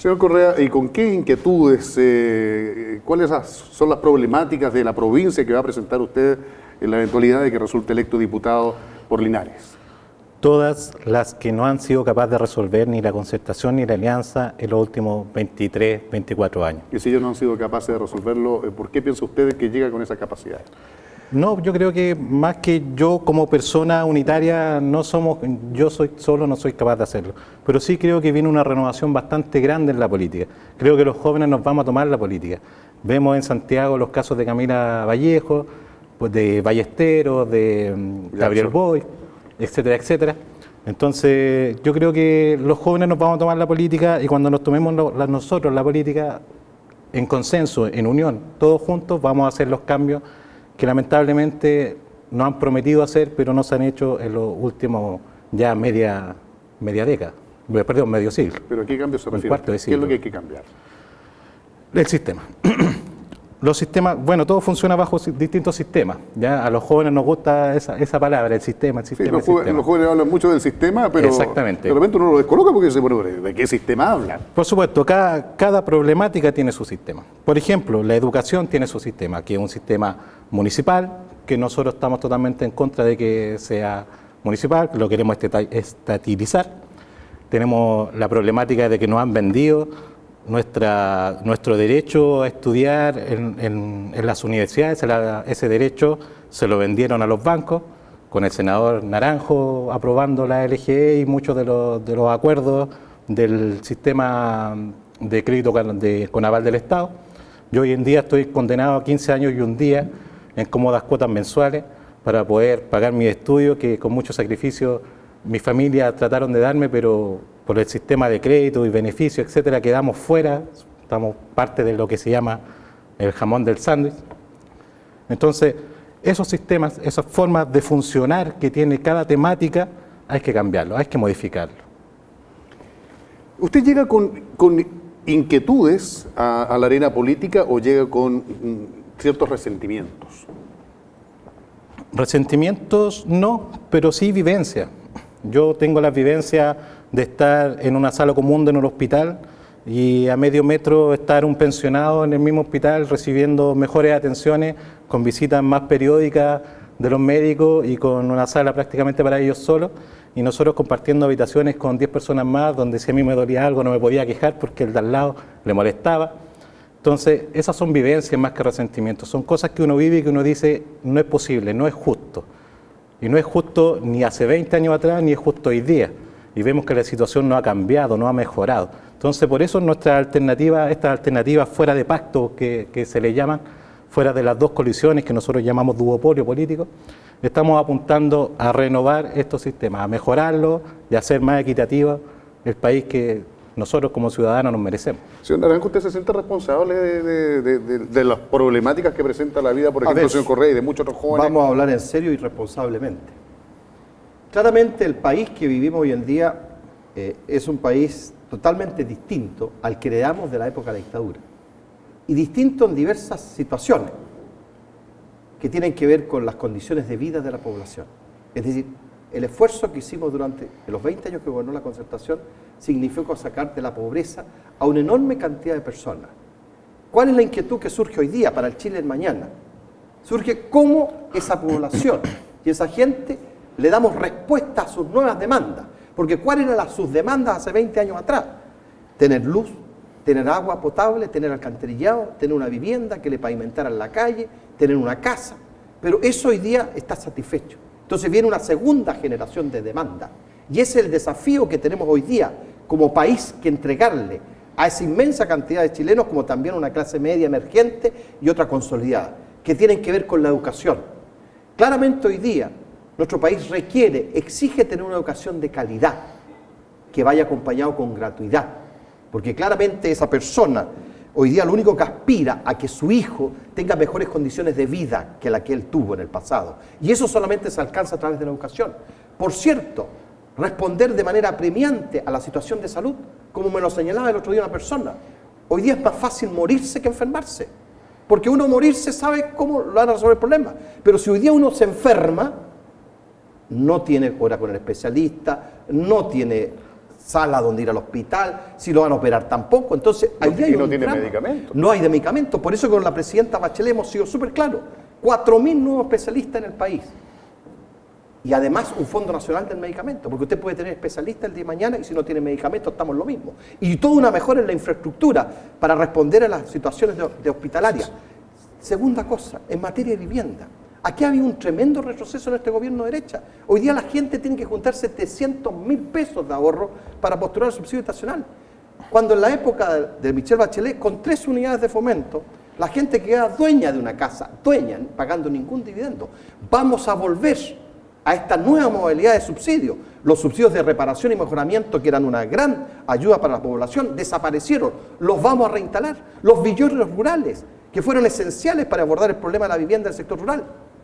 Señor Correa, ¿y con qué inquietudes, cuáles son las problemáticas de la provincia que va a presentar usted en la eventualidad de que resulte electo diputado por Linares? Todas las que no han sido capaces de resolver ni la concertación ni la alianza en los últimos 23, 24 años. Y si ellos no han sido capaces de resolverlo, ¿por qué piensa usted que llega con esa capacidad? No, yo creo que más que yo como persona unitaria, no soy capaz de hacerlo. Pero sí creo que viene una renovación bastante grande en la política. Creo que los jóvenes nos vamos a tomar la política. Vemos en Santiago los casos de Camila Vallejo, pues de Ballesteros, de Gabriel Boy, etcétera, etcétera. Entonces, yo creo que los jóvenes nos vamos a tomar la política y cuando nos tomemos nosotros la política en consenso, en unión, todos juntos, vamos a hacer los cambios que lamentablemente nos han prometido hacer, pero no se han hecho en los últimos ya media década, perdón, medio siglo. ¿Pero a qué cambio se refiere? Cuarto de siglo. ¿Qué es lo que hay que cambiar? El sistema. Los sistemas, bueno, todo funciona bajo distintos sistemas. ¿Ya? A los jóvenes nos gusta esa palabra, el sistema. Sí, los jóvenes hablan mucho del sistema, pero exactamente. De repente uno lo descoloca porque dice, bueno, ¿de qué sistema hablan? Por supuesto, cada problemática tiene su sistema. Por ejemplo, la educación tiene su sistema, que es un sistema municipal, que nosotros estamos totalmente en contra de que sea municipal, lo queremos estatizar. Tenemos la problemática de que nos han vendido nuestro derecho a estudiar en las universidades. Ese derecho se lo vendieron a los bancos, con el senador Naranjo aprobando la LGE y muchos de los acuerdos del sistema de crédito con aval del Estado. Yo hoy en día estoy condenado a 15 años y un día en cómodas cuotas mensuales para poder pagar mis estudios, que con mucho sacrificio mi familia trataron de darme, pero por el sistema de crédito y beneficio, etcétera, quedamos fuera, estamos parte de lo que se llama el jamón del sándwich. Entonces, esos sistemas, esas formas de funcionar que tiene cada temática, hay que cambiarlo, hay que modificarlo. ¿Usted llega con inquietudes a la arena política o llega con ciertos resentimientos? Resentimientos no, pero sí vivencia. Yo tengo la vivencia de estar en una sala común de un hospital y a medio metro estar un pensionado en el mismo hospital recibiendo mejores atenciones, con visitas más periódicas de los médicos y con una sala prácticamente para ellos solos, y nosotros compartiendo habitaciones con 10 personas más, donde si a mí me dolía algo no me podía quejar porque el de al lado le molestaba. Entonces, esas son vivencias más que resentimientos, son cosas que uno vive y que uno dice, no es posible, no es justo. Y no es justo ni hace 20 años atrás, ni es justo hoy día. Y vemos que la situación no ha cambiado, no ha mejorado. Entonces, por eso estas alternativas fuera de pacto que se le llaman, fuera de las dos colisiones que nosotros llamamos duopolio político, estamos apuntando a renovar estos sistemas, a mejorarlos y a hacer más equitativo el país que nosotros como ciudadanos nos merecemos. Señor Naranjo, ¿usted se siente responsable de las problemáticas que presenta la vida, por ejemplo, señor Correa y de muchos otros jóvenes? Vamos a hablar en serio y responsablemente. Claramente el país que vivimos hoy en día es un país totalmente distinto al que heredamos de la época de la dictadura. Y distinto en diversas situaciones que tienen que ver con las condiciones de vida de la población. Es decir, el esfuerzo que hicimos durante los 20 años que gobernó la Concertación significó sacar de la pobreza a una enorme cantidad de personas. ¿Cuál es la inquietud que surge hoy día para el Chile del mañana? Surge cómo esa población y esa gente le damos respuesta a sus nuevas demandas. Porque ¿cuáles eran sus demandas hace 20 años atrás? Tener luz, tener agua potable, tener alcantarillado, tener una vivienda que le pavimentaran la calle, tener una casa. Pero eso hoy día está satisfecho. Entonces viene una segunda generación de demanda. Y ese es el desafío que tenemos hoy día como país que entregarle a esa inmensa cantidad de chilenos, como también una clase media emergente y otra consolidada, que tienen que ver con la educación. Claramente hoy día nuestro país exige tener una educación de calidad, que vaya acompañado con gratuidad. Porque claramente esa persona hoy día lo único que aspira a que su hijo tenga mejores condiciones de vida que la que él tuvo en el pasado. Y eso solamente se alcanza a través de la educación. Por cierto, responder de manera apremiante a la situación de salud, como me lo señalaba el otro día una persona. Hoy día es más fácil morirse que enfermarse. Porque uno morirse sabe cómo lo van a resolver el problema. Pero si hoy día uno se enferma, no tiene hora con el especialista, no tiene sala donde ir al hospital, si lo van a operar tampoco. Entonces, ahí hay no un tiene drama. medicamentos. No hay de medicamentos. Por eso con la presidenta Bachelet hemos sido súper claros. 4.000 nuevos especialistas en el país. Y además un Fondo Nacional del Medicamento, porque usted puede tener especialistas el día de mañana y si no tiene medicamentos estamos en lo mismo. Y toda una mejora en la infraestructura para responder a las situaciones de hospitalarias. Segunda cosa, en materia de vivienda. Aquí ha habido un tremendo retroceso en este gobierno de derecha. Hoy día la gente tiene que juntar 700.000 pesos de ahorro para postular el subsidio estacional. Cuando en la época de Michelle Bachelet, con 3 unidades de fomento, la gente quedaba dueña de una casa, dueña, pagando ningún dividendo. Vamos a volver a esta nueva modalidad de subsidio. Los subsidios de reparación y mejoramiento, que eran una gran ayuda para la población, desaparecieron. Los vamos a reinstalar. Los villones rurales, que fueron esenciales para abordar el problema de la vivienda del sector rural,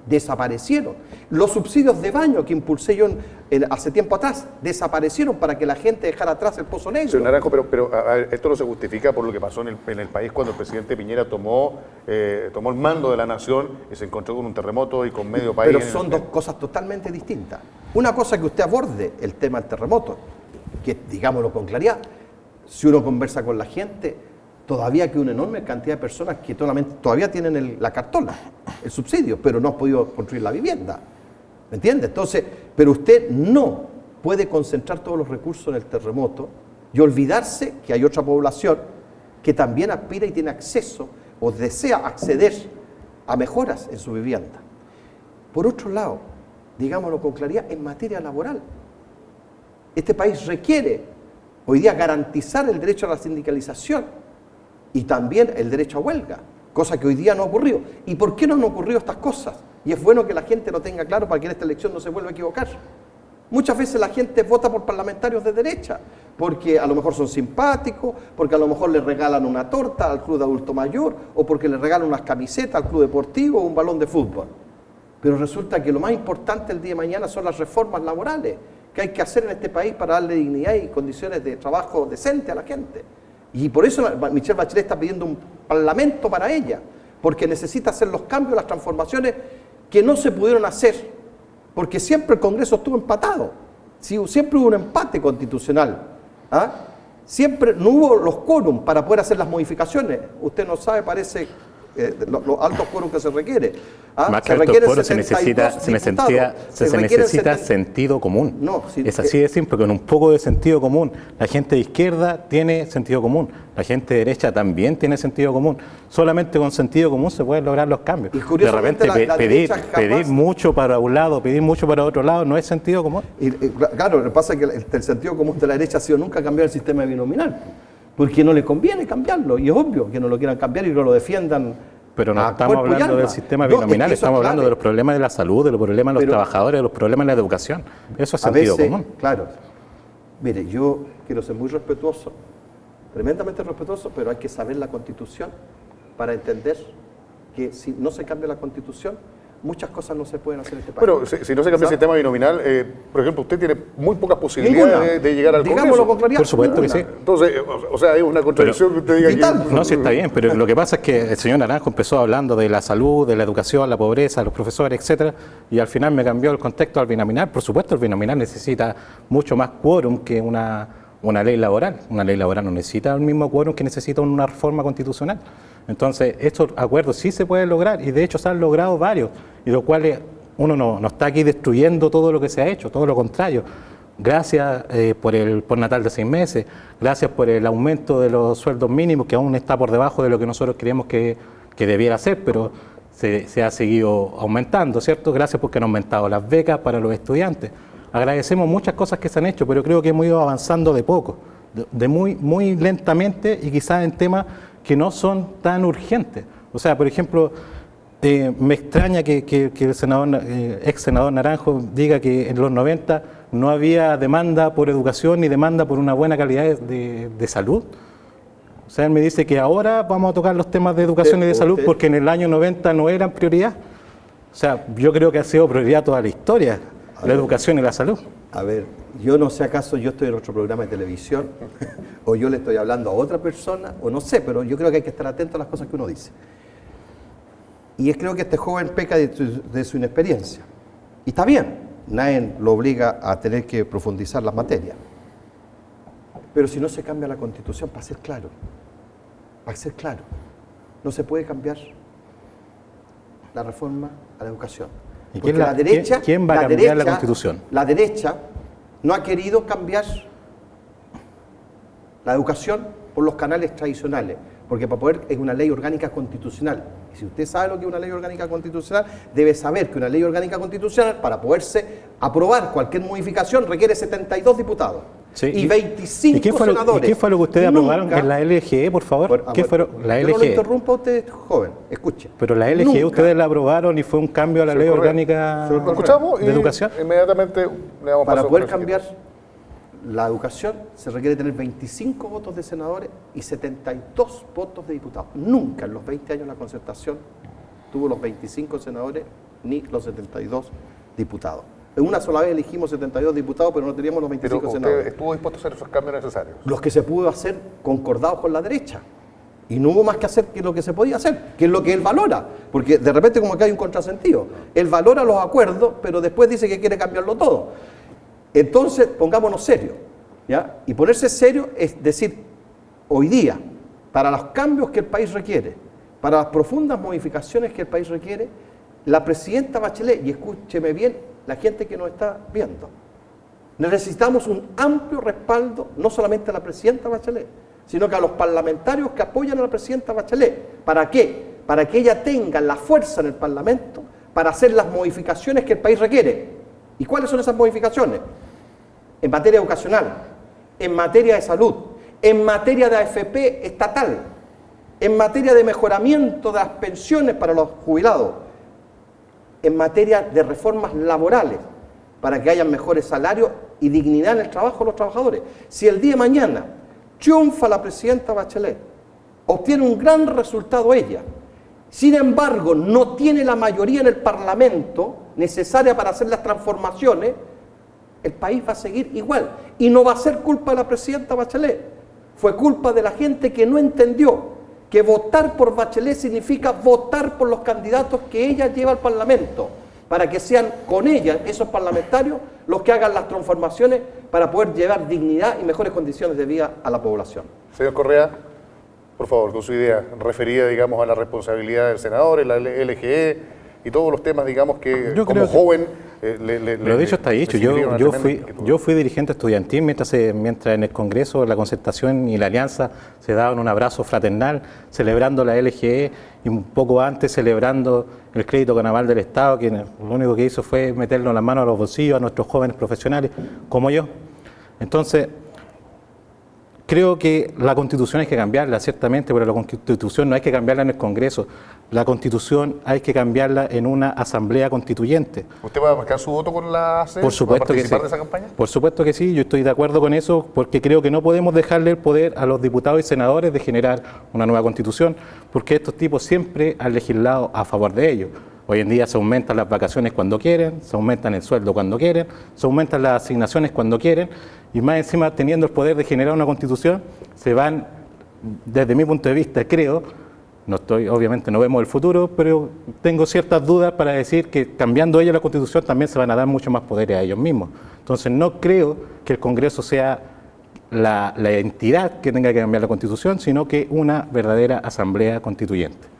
desaparecieron. Los subsidios de baño que impulsé yo hace tiempo atrás, desaparecieron para que la gente dejara atrás el pozo negro. Señor Naranjo, pero a ver, esto no se justifica por lo que pasó en el país cuando el presidente Piñera tomó el mando de la nación y se encontró con un terremoto y con medio país. Pero son dos cosas totalmente distintas. Una cosa es que usted aborde el tema del terremoto, que digámoslo con claridad, si uno conversa con la gente, todavía queda una enorme cantidad de personas que todavía tienen la cartola, el subsidio, pero no han podido construir la vivienda. ¿Me entiende? Entonces, pero usted no puede concentrar todos los recursos en el terremoto y olvidarse que hay otra población que también aspira y tiene acceso o desea acceder a mejoras en su vivienda. Por otro lado, digámoslo con claridad, en materia laboral, este país requiere hoy día garantizar el derecho a la sindicalización y también el derecho a huelga, cosa que hoy día no ha ocurrido. ¿Y por qué no han ocurrido estas cosas? Y es bueno que la gente lo tenga claro para que en esta elección no se vuelva a equivocar. Muchas veces la gente vota por parlamentarios de derecha, porque a lo mejor son simpáticos, porque a lo mejor le regalan una torta al club de adulto mayor, o porque le regalan unas camisetas al club deportivo o un balón de fútbol. Pero resulta que lo más importante el día de mañana son las reformas laborales que hay que hacer en este país para darle dignidad y condiciones de trabajo decente a la gente. Y por eso Michelle Bachelet está pidiendo un parlamento para ella, porque necesita hacer los cambios, las transformaciones que no se pudieron hacer, porque siempre el Congreso estuvo empatado, siempre hubo un empate constitucional, siempre no hubo los quórum para poder hacer las modificaciones. Usted no sabe, parece, los altos quórum que se requiere. Más que altos quórum se necesita sentido común. No, es así de simple, con un poco de sentido común. La gente de izquierda tiene sentido común, la gente de derecha también tiene sentido común. Solamente con sentido común se pueden lograr los cambios. De repente pedir mucho para un lado, pedir mucho para otro lado, no es sentido común. Claro, lo que pasa es que el sentido común de la derecha ha sido nunca cambiar el sistema binominal, porque no le conviene cambiarlo, y es obvio que no lo quieran cambiar y no lo defiendan. Pero no estamos hablando del sistema binominal, estamos hablando de los problemas de la salud, de los problemas de los trabajadores, de los problemas de la educación. Eso es sentido común. Claro. Mire, yo quiero ser muy respetuoso, tremendamente respetuoso, pero hay que saber la Constitución para entender que si no se cambia la Constitución, muchas cosas no se pueden hacer en este país. Bueno, si no se cambia el sistema binominal, por ejemplo, usted tiene muy pocas posibilidades de llegar al Congreso. Con claridad. Por supuesto que sí. Entonces, o sea, es una contradicción que usted diga vital. No, sí está bien, pero lo que pasa es que el señor Naranjo empezó hablando de la salud, de la educación, la pobreza, los profesores, etcétera, y al final me cambió el contexto al binominal. Por supuesto, el binominal necesita mucho más quórum que una ley laboral. Una ley laboral no necesita el mismo quórum que necesita una reforma constitucional. Entonces, estos acuerdos sí se pueden lograr, y de hecho se han logrado varios, y lo cual uno no está aquí destruyendo todo lo que se ha hecho, todo lo contrario. Gracias por el postnatal de 6 meses, gracias por el aumento de los sueldos mínimos, que aún está por debajo de lo que nosotros creíamos que debiera ser, pero se ha seguido aumentando, ¿cierto? Gracias porque han aumentado las becas para los estudiantes. Agradecemos muchas cosas que se han hecho, pero creo que hemos ido avanzando de poco, de muy lentamente, y quizás en temas que no son tan urgentes. O sea, por ejemplo, me extraña que el senador, ex senador Naranjo diga que en los 90 no había demanda por educación ni demanda por una buena calidad de salud. O sea, él me dice que ahora vamos a tocar los temas de educación y de salud porque en el año 90 no eran prioridad. O sea, yo creo que ha sido prioridad toda la historia, la educación y la salud. A ver, yo no sé acaso yo estoy en otro programa de televisión o yo le estoy hablando a otra persona, o no sé, pero yo creo que hay que estar atento a las cosas que uno dice. Y creo que este joven peca de su inexperiencia. Y está bien, nadie lo obliga a tener que profundizar las materias. Pero si no se cambia la Constitución, para ser claro, no se puede cambiar la reforma a la educación. ¿Y Porque quién va a cambiar la Constitución? La derecha no ha querido cambiar la educación por los canales tradicionales, porque para poder es una ley orgánica constitucional. Y si usted sabe lo que es una ley orgánica constitucional, debe saber que una ley orgánica constitucional, para poderse aprobar cualquier modificación, requiere 72 diputados. Sí, y 25 senadores. ¿Y qué fue lo que ustedes aprobaron en la LGE, por favor? ¿Qué fueron la LGE? Yo no lo interrumpa a usted, joven, escuche. Pero la LGE ustedes la aprobaron y fue un cambio a la ley orgánica de educación. Inmediatamente le damos Para paso poder con el cambiar la educación se requiere tener 25 votos de senadores y 72 votos de diputados. Nunca en los 20 años la concertación tuvo los 25 senadores ni los 72 diputados. En una sola vez elegimos 72 diputados, pero no teníamos los 25 Pero senadores. usted estuvo dispuesto a hacer esos cambios necesarios. Los que se pudo hacer concordados con la derecha. Y no hubo más que hacer que lo que se podía hacer, que es lo que él valora. Porque de repente como que hay un contrasentido. Él valora los acuerdos, pero después dice que quiere cambiarlo todo. Entonces, pongámonos serios, ¿ya? Y ponerse serio es decir, hoy día, para los cambios que el país requiere, para las profundas modificaciones que el país requiere, la presidenta Bachelet, y escúcheme bien, la gente que nos está viendo, necesitamos un amplio respaldo, no solamente a la presidenta Bachelet, sino que a los parlamentarios que apoyan a la presidenta Bachelet. ¿Para qué? Para que ella tenga la fuerza en el Parlamento para hacer las modificaciones que el país requiere. ¿Y cuáles son esas modificaciones? En materia educacional, en materia de salud, en materia de AFP estatal, en materia de mejoramiento de las pensiones para los jubilados, en materia de reformas laborales, para que haya mejores salarios y dignidad en el trabajo de los trabajadores. Si el día de mañana triunfa la presidenta Bachelet, obtiene un gran resultado ella, sin embargo no tiene la mayoría en el Parlamento necesaria para hacer las transformaciones, el país va a seguir igual. Y no va a ser culpa de la presidenta Bachelet, fue culpa de la gente que no entendió que votar por Bachelet significa votar por los candidatos que ella lleva al Parlamento, para que sean con ella, esos parlamentarios, los que hagan las transformaciones para poder llevar dignidad y mejores condiciones de vida a la población. Señor Correa, por favor, con su idea referida, digamos, a la responsabilidad del senador, la LGE y todos los temas, digamos, que yo como joven... Lo dicho está dicho. Yo fui dirigente estudiantil mientras en el Congreso la concertación y la alianza se daban un abrazo fraternal, celebrando la LGE y un poco antes celebrando el crédito carnaval del Estado, que lo único que hizo fue meternos las manos a los bolsillos a nuestros jóvenes profesionales como yo. Entonces, creo que la Constitución hay que cambiarla, ciertamente, pero la Constitución no hay que cambiarla en el Congreso. La Constitución hay que cambiarla en una asamblea constituyente. ¿Usted va a marcar su voto con la ACE? Por supuesto que sí. ¿De esa campaña? Por supuesto que sí, yo estoy de acuerdo con eso, porque creo que no podemos dejarle el poder a los diputados y senadores de generar una nueva Constitución, porque estos tipos siempre han legislado a favor de ellos. Hoy en día se aumentan las vacaciones cuando quieren, se aumentan el sueldo cuando quieren, se aumentan las asignaciones cuando quieren, y más encima, teniendo el poder de generar una Constitución, se van, desde mi punto de vista, creo, obviamente no vemos el futuro, pero tengo ciertas dudas para decir que cambiando ellos la Constitución también se van a dar mucho más poderes a ellos mismos. Entonces no creo que el Congreso sea la entidad que tenga que cambiar la Constitución, sino que una verdadera asamblea constituyente.